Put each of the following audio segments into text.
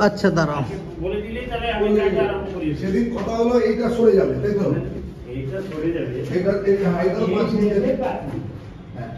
আচ্ছা দাঁড়াও, বলে দিলেই তাহলে আমি কাজটা আরম্ভ করি। সেদিন কথা হলো এইটা সরে যাবে, তাই তো? এইটা সরে যাবে, এটা এটা 5 মিনিট। হ্যাঁ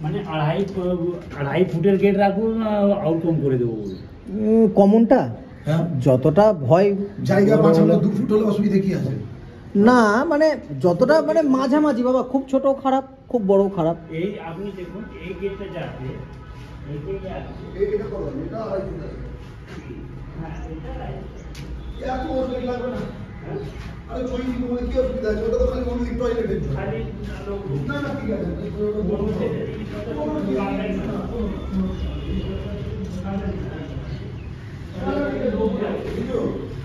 মানে 2.5 ফুটের গেট রাখবো না আউট কম করে দেবো? কমনটা যতটা ভয় জায়গা বাঁচানো 2 ফুট হলে অসুবিধা কি আছে? না মানে যতটা মানে মাঝামাঝি বাবা, খুব ছোট খারাপ খুব বড় খারাপ। এই আপনি দেখুন এই গেটটা যাচ্ছে, এই গেটটা আছে, এটা করুন, এটা আড়াই ফুট আছে। হ্যাঁ এটা রাইট। এত অসুবিধা লাগবে না। আরে ওই মানে কি অসুবিধা আছে? ওটা তো খালি অনলি টয়লেটের জন্য। খালি না না ঠিক আছে।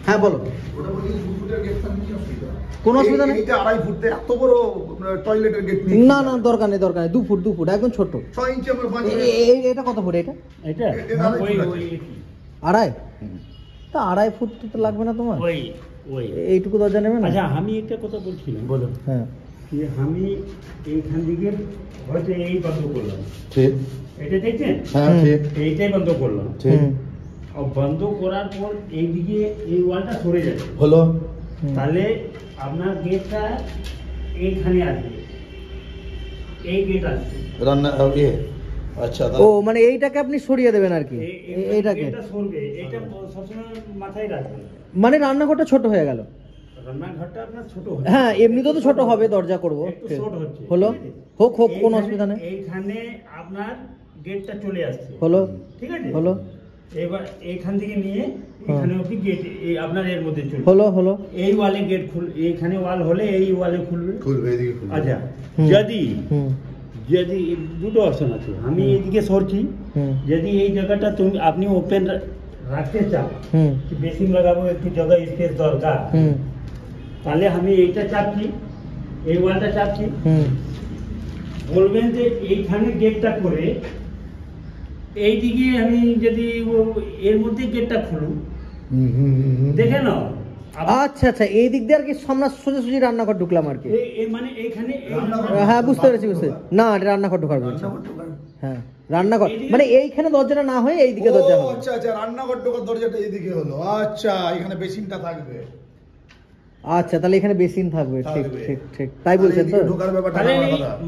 হ্যাঁ বলো। ওটা বলি 2 ফুটের গেটটা কি অসুবিধা? কোনো অসুবিধা নেই। এটা আড়াই ফুট এত বড় টয়লেটের গেট নেই। না না দরকার নেই, দরকার নেই। 2 ফুট একদম ছোট। 6 ইঞ্চি আমার 5 এটা কত ফুট? এটা এটা ওই ওই আড়াই। তা 2.5 ফুট তো লাগবে না তোমার? ওই ওই এইটুকু দরজা নেবে না? আচ্ছা আমি একটা কথা বলছিলাম, বলো। হ্যাঁ যে আমি এইখান থেকে হয়তো এই বন্ধ করলাম, ঠিক। এটা দেখছেন? হ্যাঁ ঠিক। এইটাই বন্ধ করলাম, ঠিক। আর বন্ধ করার পর এইদিকে এই ওয়ালটা সরে যাবে, হলো। তাহলে আপনার গেটটা এইখানে আসবে, এই গেট আসবে রান্না আচ্ছা ও মানে এইটাকে আপনি সরিয়ে দেবেন আর কি? এইটাকে এটা সরবে, এটা সবসময় মাথায় রাখবেন। মানে রান্নাঘরটা ছোট হয়ে গেল? রান্নাঘরটা আপনার ছোট হচ্ছে, হ্যাঁ এমনিতেও তো ছোট হবে, দরজা করব। একটু ছোট হচ্ছে, হলো, হোক কোনো অসুবিধা নেই। এইখানে আপনার গেটটা চলে আসছে, হলো, ঠিক আছে? হলো। এবার এইখান থেকে নিয়ে এখানে অবধি গেট আপনার এর মধ্যে চলবে। হলো। এই ওয়ালে গেট এইখানে ওয়াল হলে এই ওয়ালে খুলবে। এদিকে খুলবে। আচ্ছা যদি দুটো অপশন আছে, আমি এইদিকে সরছি, যদি এই জায়গাটা আপনি ওপেন রাখতে চান, বেসিন লাগাবো, একটু জায়গা স্পেস দরকার, তাহলে আমি এইটা চাপছি, এই ওয়ালটা চাপছি, বলবেন যে এইখানে গেটটা করে এইদিকে আমি যদি এর মধ্যে গেটটা খুলুন, দেখে নাও। আচ্ছা আচ্ছা, এই দিক দিয়ে আর কি সোজাসুজি রান্নাঘর ঢুকলাম আর কি? মানে এইখানে হ্যাঁ বুঝতে পেরেছি। না এটা রান্নাঘর ঢোকার বলছি। হ্যাঁ রান্নাঘর মানে এইখানে দরজাটা না হয়ে এইদিকে দরজা হবে। আচ্ছা আচ্ছা, রান্নাঘর ঢোকার দরজাটা এইদিকে হলো। আচ্ছা এখানে বেসিনটা থাকবে। আচ্ছা তাহলে এখানে বেসিন থাকবে। ঠিক ঠিক ঠিক তাই বলছেন তো? ঢোকার ব্যাপারটা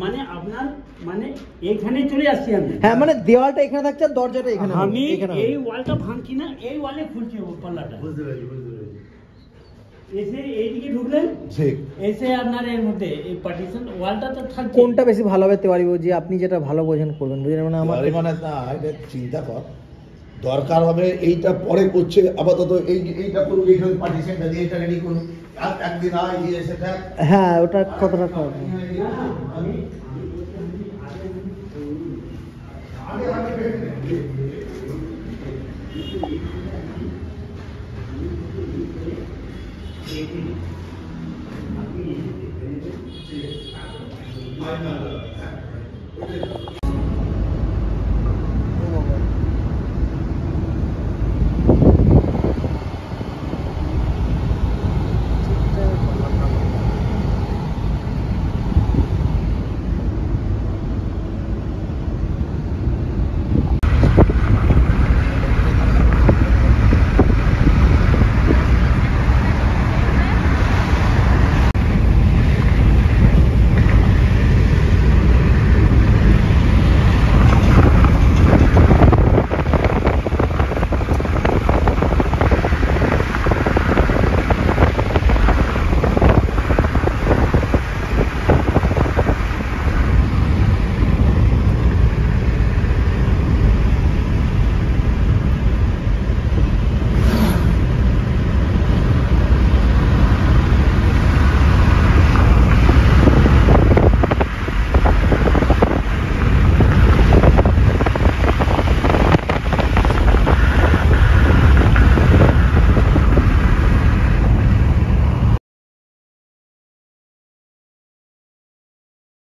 মানে আপনার মানে এখানে চলে আসছি আমি। হ্যাঁ মানে দেওয়ালটা এখানে থাকছে আর দরজাটা এখানে। আমি এই ওয়ালটা ভাঙছি না, এই ওয়ালে খুলছি পাল্লাটা। বুঝতে পেরেছি। এসে এইদিকে ঢুকলেন, ঠিক এসে আপনার এর মধ্যে এই পার্টিশন ওয়ালটা তো থাকছে। কোনটা বেশি ভালো হবে তেওয়ারি যে আপনি যেটা ভালো বোঝেন করবেন, বুঝলেন? মানে আমার মানে না, এটা চিন্তা কর, দরকার হবে এইটা পরে করছে, আপাতত এইটা করুক, এইটা পার্টিশনটা দিয়ে এটা রেডি করুন, একদিন আয় দিয়ে এসে থাক। হ্যাঁ ওটা কতটা খারাপ? আমি